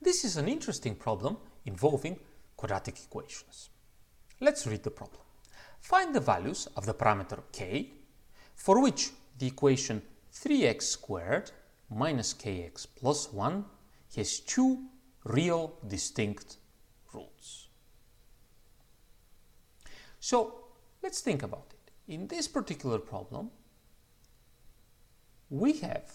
This is an interesting problem involving quadratic equations. Let's read the problem. Find the values of the parameter k for which the equation 3x squared minus kx plus 1 has two real distinct roots. So let's think about it. In this particular problem, we have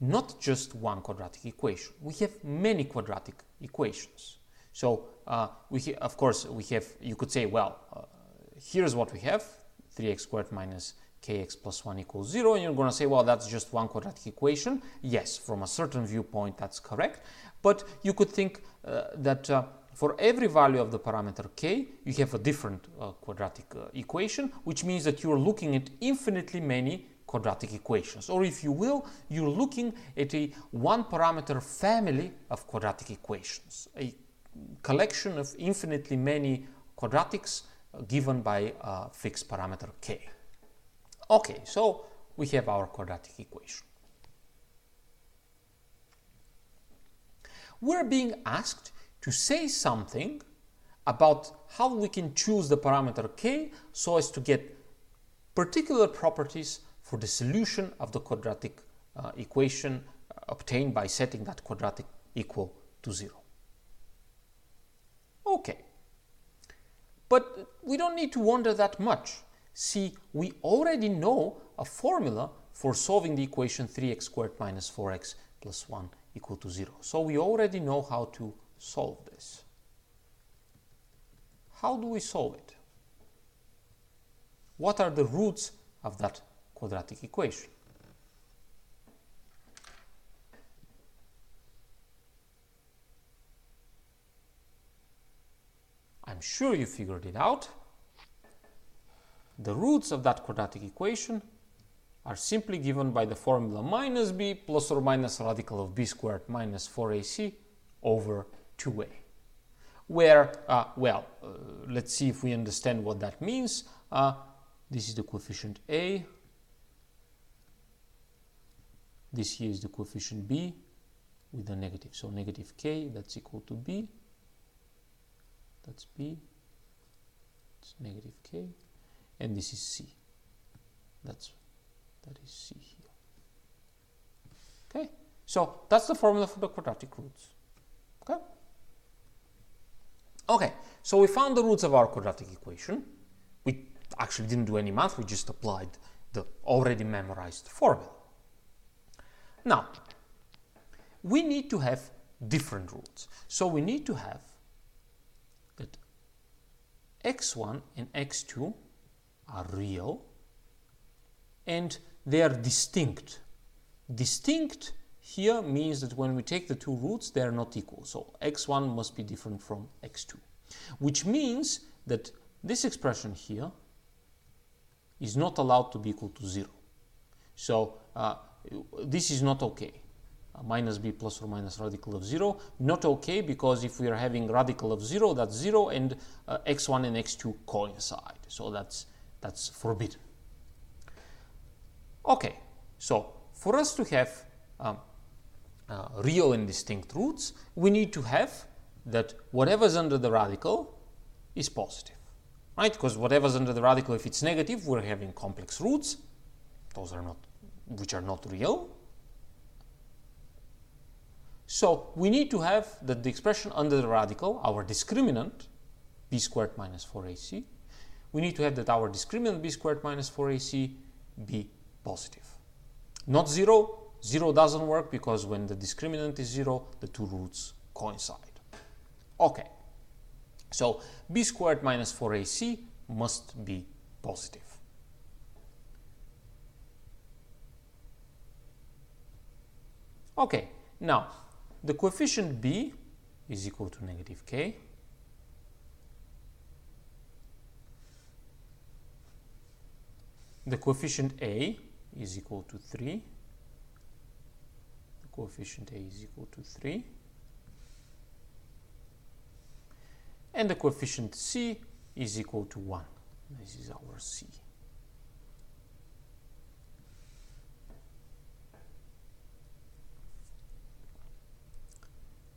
not just one quadratic equation. We have many quadratic equations. So of course, you could say, well, here's what we have, 3x squared minus kx plus 1 equals 0, and you're going to say, well, that's just one quadratic equation. Yes, from a certain viewpoint, that's correct. But you could think that for every value of the parameter k, you have a different quadratic equation, which means that you're looking at infinitely many quadratic equations. Or if you will, you're looking at a one-parameter family of quadratic equations, a collection of infinitely many quadratics given by a fixed parameter k. Okay, so we have our quadratic equation. We're being asked to say something about how we can choose the parameter k so as to get particular properties for the solution of the quadratic equation obtained by setting that quadratic equal to 0. Okay, but we don't need to wonder that much. See, we already know a formula for solving the equation 3x squared minus 4x plus 1 equal to 0. So we already know how to solve this. How do we solve it? What are the roots of that quadratic equation? I'm sure you figured it out. The roots of that quadratic equation are simply given by the formula minus b plus or minus radical of b squared minus 4ac over 2a. Where, let's see if we understand what that means. This is the coefficient a. This here is the coefficient b with a negative. So negative k, that's equal to b. That's b. It's negative k. And this is c. That is c here. Okay? So that's the formula for the quadratic roots. Okay? Okay, so we found the roots of our quadratic equation. We actually didn't do any math, we just applied the already memorized formula. Now, we need to have different roots. So we need to have that x1 and x2 are real and they are distinct. Distinct here means that when we take the two roots, they are not equal. So x1 must be different from x2, which means that this expression here is not allowed to be equal to 0. So this is not okay. Minus b plus or minus radical of 0, not okay, because if we are having radical of 0, that's 0, and x1 and x2 coincide. So that's forbidden. Okay, so for us to have real and distinct roots, we need to have that whatever's under the radical is positive, right? Because whatever's under the radical, if it's negative, we're having complex roots, which are not real. So we need to have that the expression under the radical, our discriminant, b squared minus 4ac, we need to have that our discriminant b squared minus 4ac be positive. Not 0. 0 doesn't work because when the discriminant is 0, the two roots coincide. Okay, so b squared minus 4ac must be positive. Okay, now the coefficient b is equal to negative k. The coefficient a is equal to 3. The coefficient a is equal to 3. And the coefficient c is equal to 1. This is our c.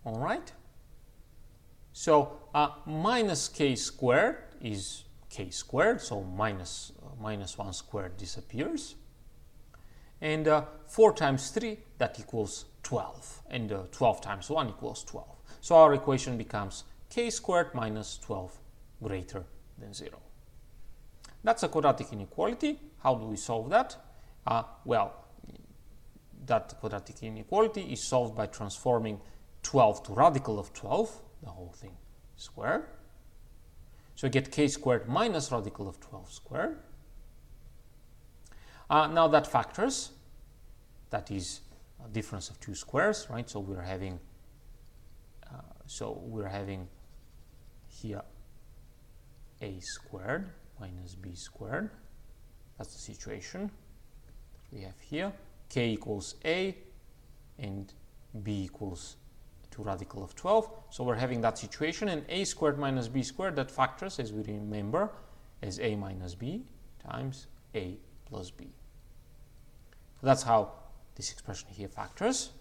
All right. So minus k squared is k squared, so minus 1 squared disappears. And 4 times 3, that equals 12. And 12 times 1 equals 12. So our equation becomes k squared minus 12 greater than 0. That's a quadratic inequality. How do we solve that? Well, that quadratic inequality is solved by transforming 12 to radical of 12, the whole thing squared. So we get k squared minus radical of 12 squared. Now that factors, that is a difference of 2 squares, right? So we're having here a squared minus b squared. That's the situation that we have here. K equals a and b equals 2 radical of 12. So we're having that situation, and a squared minus b squared, that factors, as we remember, as a minus b times a plus b. So that's how this expression here factors.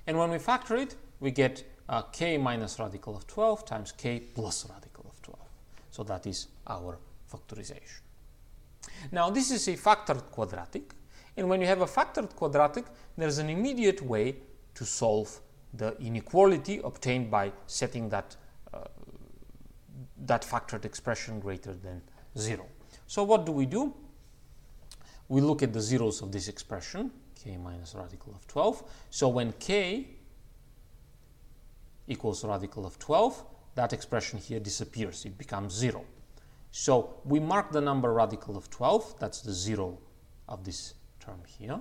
And when we factor it, we get k minus radical of 12 times k plus radical of 12. So that is our factorization. Now this is a factored quadratic, and when you have a factored quadratic, there's an immediate way to solve the inequality obtained by setting that factored expression greater than 0. So what do? We look at the zeros of this expression, k minus radical of 12. So when k equals radical of 12, that expression here disappears, it becomes 0. So we mark the number radical of 12, that's the 0 of this term here.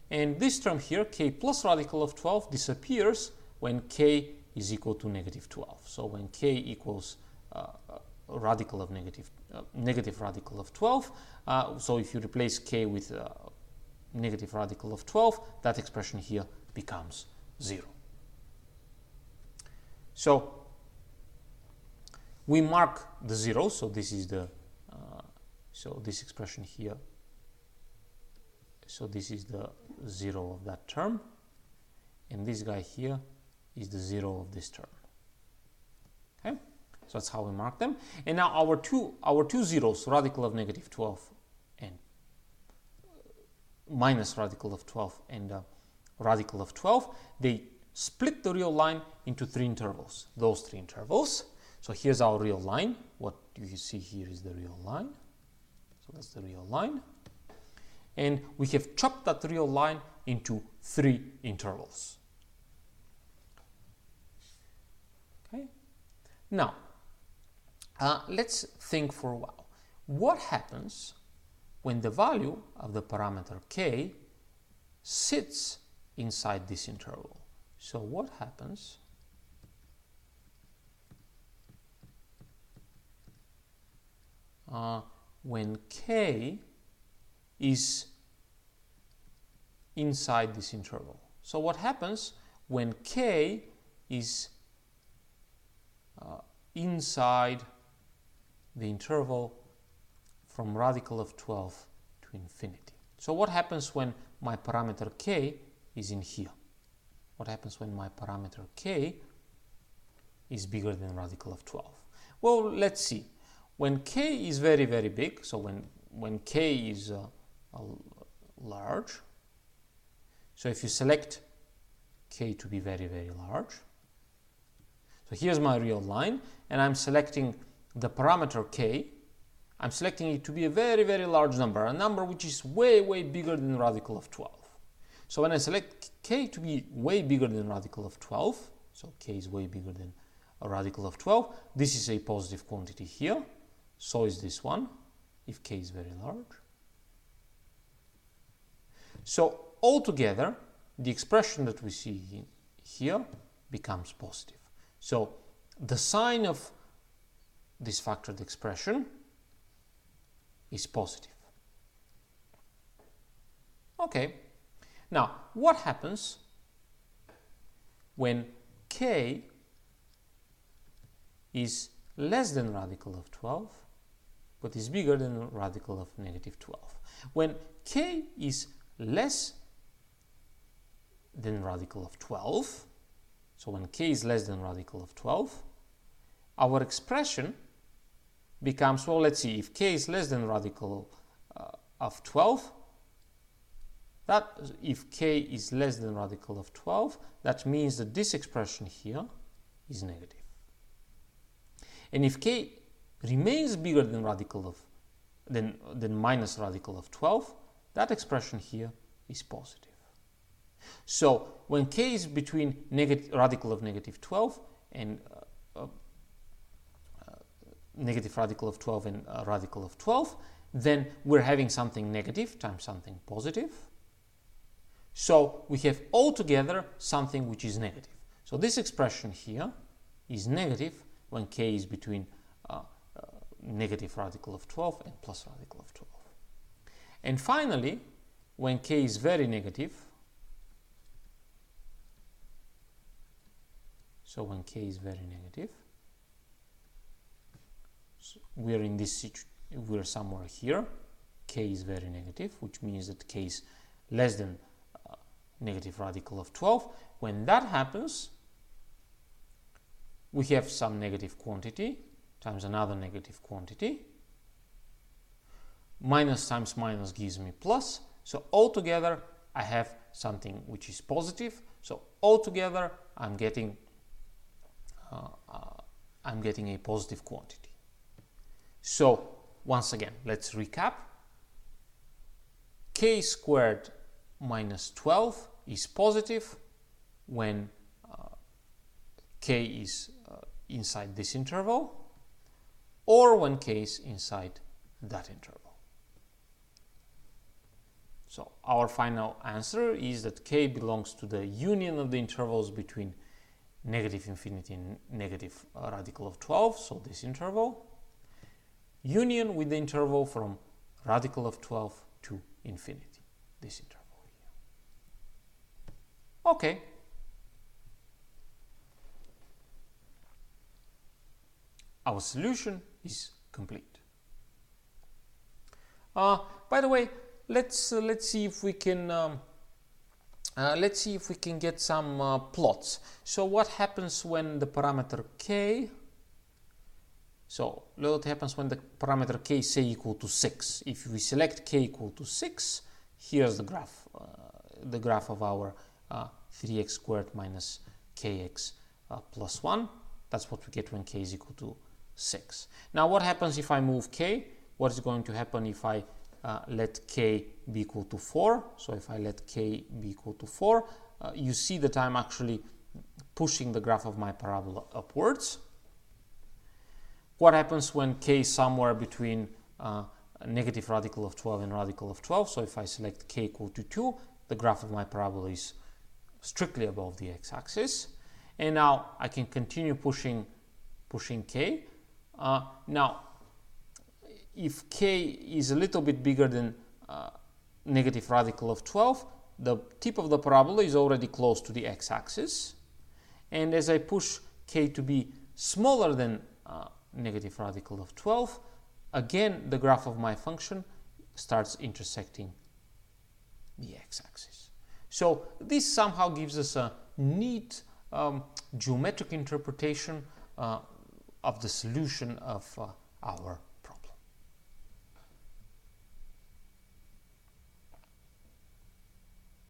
And this term here, k plus radical of 12, disappears when k is equal to negative 12. So when k equals radical of negative radical of 12, so if you replace k with negative radical of 12, that expression here becomes 0. So we mark the 0, so this is the so this expression here, so this is the 0 of that term, and this guy here is the 0 of this term. Okay, so that's how we mark them. And now our two zeros, radical of negative 12 and minus radical of 12 and radical of 12, they split the real line into 3 intervals, those 3 intervals. So here's our real line. What you see here is the real line. So that's the real line. And we have chopped that real line into 3 intervals. Okay. Now, let's think for a while. What happens when the value of the parameter k sits inside this interval? So what happens when k is inside this interval? So what happens when k is inside the interval from radical of 12 to infinity? So what happens when my parameter k is in here? What happens when my parameter k is bigger than radical of 12? Well, let's see. When k is very, very big, so when k is large, so if you select k to be very, very large, so here's my real line, and I'm selecting the parameter k, I'm selecting it to be a very, very large number, a number which is way, way bigger than radical of 12. So when I select k to be way bigger than radical of 12, so k is way bigger than a radical of 12, this is a positive quantity here, so is this one, if k is very large. So altogether, the expression that we see here becomes positive. So the sign of this factored expression is positive. Okay, now what happens when k is less than radical of 12 but is bigger than radical of negative 12? When k is less than radical of 12, so when k is less than radical of 12, our expression becomes, well, let's see, if k is less than radical of 12, that if k is less than radical of 12, that means that this expression here is negative. And if k remains bigger than radical of than minus radical of 12, that expression here is positive. So when k is between radical of negative 12 and negative radical of 12 and radical of 12, then we're having something negative times something positive. So we have altogether something which is negative. So this expression here is negative when k is between negative radical of 12 and plus radical of 12. And finally, when k is very negative, so when k is very negative, so we're in this situation, we're somewhere here, k is very negative, which means that k is less than negative radical of 12. When that happens, we have some negative quantity times another negative quantity. Minus times minus gives me plus. So altogether, I have something which is positive. So altogether, I'm getting a positive quantity. So once again, let's recap. K squared minus 12 is positive when k is inside this interval, or when k is inside that interval. So our final answer is that k belongs to the union of the intervals between negative infinity and negative radical of 12, so this interval, union with the interval from radical of 12 to infinity, this interval here. Okay. Our solution is complete. By the way, let's see if we can get some plots. So what happens when the parameter k? So what happens when the parameter k say equal to 6? If we select k equal to 6, here's the graph of our 3x squared minus kx plus 1. That's what we get when k is equal to 6. Now what happens if I move k? What is going to happen if I let k be equal to 4? So if I let k be equal to 4, you see that I'm actually pushing the graph of my parabola upwards. What happens when k is somewhere between negative radical of 12 and radical of 12? So if I select k equal to 2, the graph of my parabola is strictly above the x-axis. And now I can continue pushing k. Now, if k is a little bit bigger than negative radical of 12, the tip of the parabola is already close to the x-axis. And as I push k to be smaller than negative radical of 12, again, the graph of my function starts intersecting the x-axis. So this somehow gives us a neat geometric interpretation of the solution of our